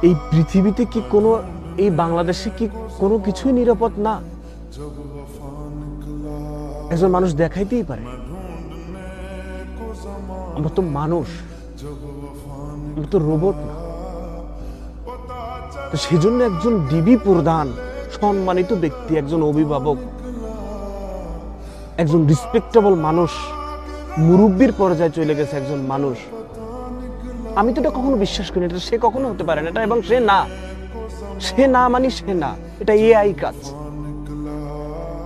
এই পৃথিবীতে কি কোনো, এই বাংলাদেশে কি কোনো কিছুই নিরাপদ না? একজন মানুষ দেখাইতেই পারে আমরা তো মানুষ, আমরা তো রোবট না। তো সেজন্য একজন ডিবি প্রধান, সম্মানিত ব্যক্তি, একজন অভিভাবক, একজন রিসপেক্টেবল মানুষ, মুরব্বীর পর্যায়ে চলে গেছে একজন মানুষ, আমি তো এটা কখনো বিশ্বাস করি না। এটা সে কখনো হতে পারে না, এটা এবং সে না, সে না মানে সে না, এটা এআই কাজ।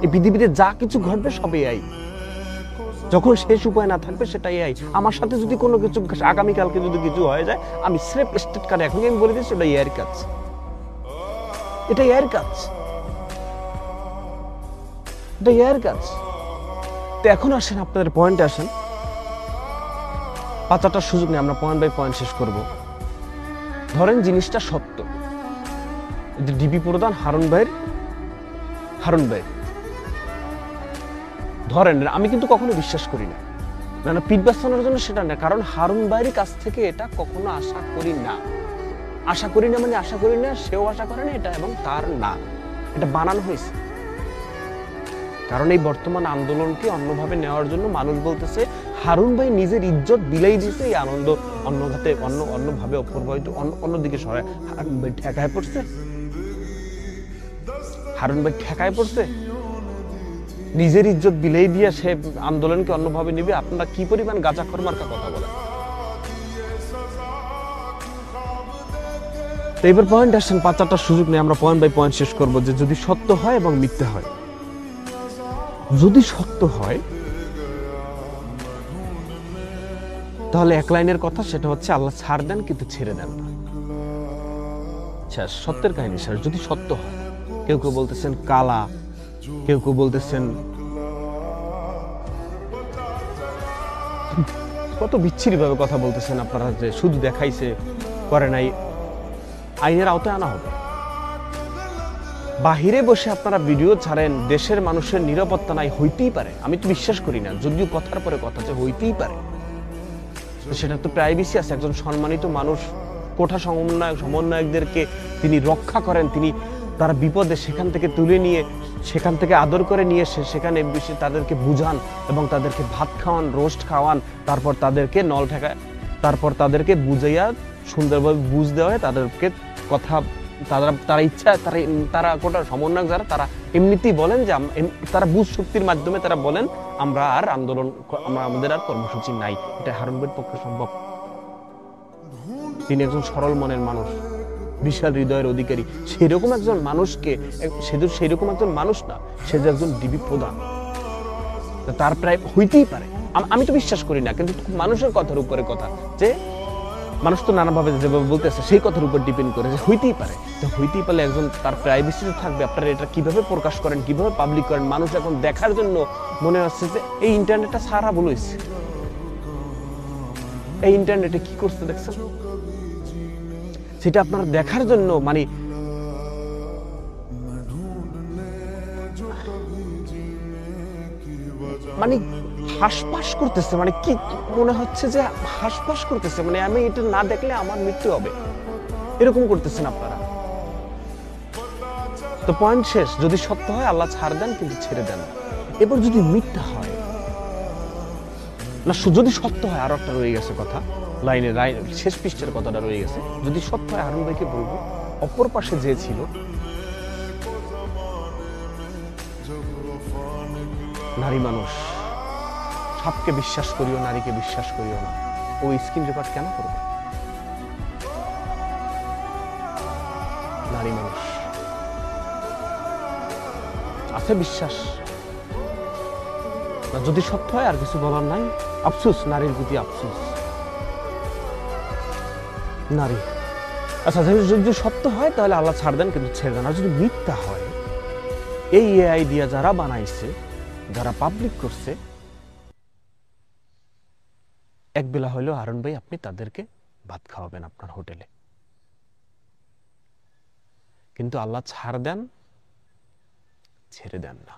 এই পৃথিবীতে যা কিছু ঘটবে সব এআই। যখন শেষ উপায় না থাকবে সেটা এআই। আমার সাথে যদি কোনো কিছু আগামীকালকে যদি কিছু হয়ে যায়, আমি স্রেফ স্টেট কার্ড এখনই আমি বলে দিচ্ছি, এটা এআইয়ের কাজ, এটা এআইয়ের কাজ, এটা এআইয়ের কাজ। তো এখন আসেন, আপনাদের পয়েন্টে আসেন। 5-8টার সুযোগ নেই, আমরা পয়েন্ট বাই পয়েন্ট শেষ করব। ধরেন জিনিসটা সত্য, ডিবি প্রধান হারুন ভাই ধরেন, আমি কিন্তু কখনো বিশ্বাস করি না, না পিঠ বাঁচানোর জন্য সেটা না, কারণ হারুন ভাইয়ের কাছ থেকে এটা কখনো আশা করি না মানে আশা করি না, সেও আশা করে না এটা, এবং তার না, এটা বানানো হয়েছে। কারণ এই বর্তমান আন্দোলনকে অন্যভাবে নেওয়ার জন্য মানুষ বলতেছে হারুন ভাই নিজের ইজ্জত বিলাই দিয়েছে, এই আনন্দ অন্যভাবে অপরভাবিত অন্যদিকে সরায়। হারুন ভাই ঠেকায় পড়ছে, নিজের ইজ্জত বিলাই দিয়ে সে আন্দোলনকে অন্যভাবে নিবে। আপনারা কি পরিমাণ গাঁজাখোর মার্কা কথা বলেন। তো এবার পয়েন্ট আসেন, 5-8টার সুযোগ নেই, আমরা পয়েন্ট বাই পয়েন্ট শেষ করবো। যে যদি সত্য হয় এবং মিথ্যা হয়, যদি সত্য হয় তাহলে এক লাইনের কথা, সেটা হচ্ছে আল্লাহ ছাড় দেন কিন্তু ছেড়ে দেন না। শেষ, সত্যের কাহিনী শেষ। যদি সত্য হয়, কেউ বলতেছেন কালা, কেউ বলতেছেন কত বিচ্ছিরি ভাবে কথা বলতেছেন আপনারা, যে শুধু দেখাইছে করে নাই, আইনের আওতায় আনা হবে। বাহিরে বসে আপনারা ভিডিও ছাড়েন, দেশের মানুষের নিরাপত্তা নাই, হইতেই পারে, আমি তো বিশ্বাস করি না, যদিও কথার পরে কথা, যে হইতেই পারে, সেটা তো প্রাইভেসি আছে। একজন সম্মানিত মানুষ, কোঠা সমন্বয়কদেরকে তিনি রক্ষা করেন, তিনি তারা বিপদে সেখান থেকে তুলে নিয়ে, সেখান থেকে আদর করে নিয়ে এসে সেখানে তাদেরকে বুঝান এবং তাদেরকে ভাত খাওয়ান, রোস্ট খাওয়ান, তারপর তাদেরকে নল ঠেকায়, তারপর তাদেরকে বুঝাইয়া সুন্দরভাবে বুঝ দেওয়া হয়, তাদেরকে কথা তারা ইচ্ছা, তারা কোটা সমন্বয়ক যারা, তারা এমনিতেই বলেন যে তারা বুঝ শক্তির মাধ্যমে তারা বলেন আমরা আর আন্দোলন, আমাদের আর কর্মসূচি নাই। এটা হারুন ভাইয়ের পক্ষে সম্ভব। তিনি একজন সরল মনের মানুষ, বিশাল হৃদয়ের অধিকারী। সেরকম একজন মানুষকে, সেরকম একজন মানুষ না, সে যে একজন ডিবি প্রধান, তার প্রায় হইতেই পারে। আমি তো বিশ্বাস করি না, কিন্তু মানুষের কথার উপরে কথা, যে মানুষ তো নানাভাবে যেভাবে বলতেছে সেই কথার উপর ডিপেন্ড করে, যে হইতেই পারে। তো হইতেই পারলে একজন তার প্রাইভেসিতে থাকবে। আপনারা এটা কিভাবে প্রকাশ করেন, কিভাবে পাবলিক করেন? মানুষ এখন দেখার জন্য মনে হচ্ছে যে এই ইন্টারনেটটা সারা বলেছে, এই ইন্টারনেটে কি করছে দেখছেন, সেটা আপনারা দেখার জন্য মানে হাসপাস করতেছে, কি মনে হচ্ছে যে হাসপাস করতেছে, আমি এটা না দেখলে আমার মৃত্যু হবে, এরকম করতেছেন আপনারা। তো পয়েন্ট শেষ, যদি সত্য হয় আল্লাহ ছাড় দেন কিন্তু ছেড়ে দেন। এবার যদি মিথ্যা হয় না, যদি সত্য হয়, আরো একটা রয়ে গেছে কথা, লাইনের শেষ পৃষ্ঠের কথাটা রয়ে গেছে। যদি সত্য হয়, হারুন ভাইকে বলবো অপর পাশে যে ছিল, নারী মানুষ, সাপকে বিশ্বাস করিও, নারীকে বিশ্বাস করিও না। ও স্ক্রিন রেকর্ড কেন করবে? নারী মানুষ আছে বিশ্বাস না। যদি সত্য হয়, আর কিছু বলার নাই, আফসোস, নারীর প্রতি আফসোস। নারী, আচ্ছা, যদি সত্য হয় তাহলে আল্লাহ ছাড় দেন কিন্তু ছেড়ে দেন। আর যদি মিথ্যা হয়, এই এআই দিয়া যারা বানাইছে, যারা পাবলিক করছে, এক বেলা হইলেও হারুন ভাই আপনি তাদেরকে ভাত খাওয়াবেন আপনার হোটেলে। কিন্তু আল্লাহ ছাড় দেন, ছেড়ে দেন না।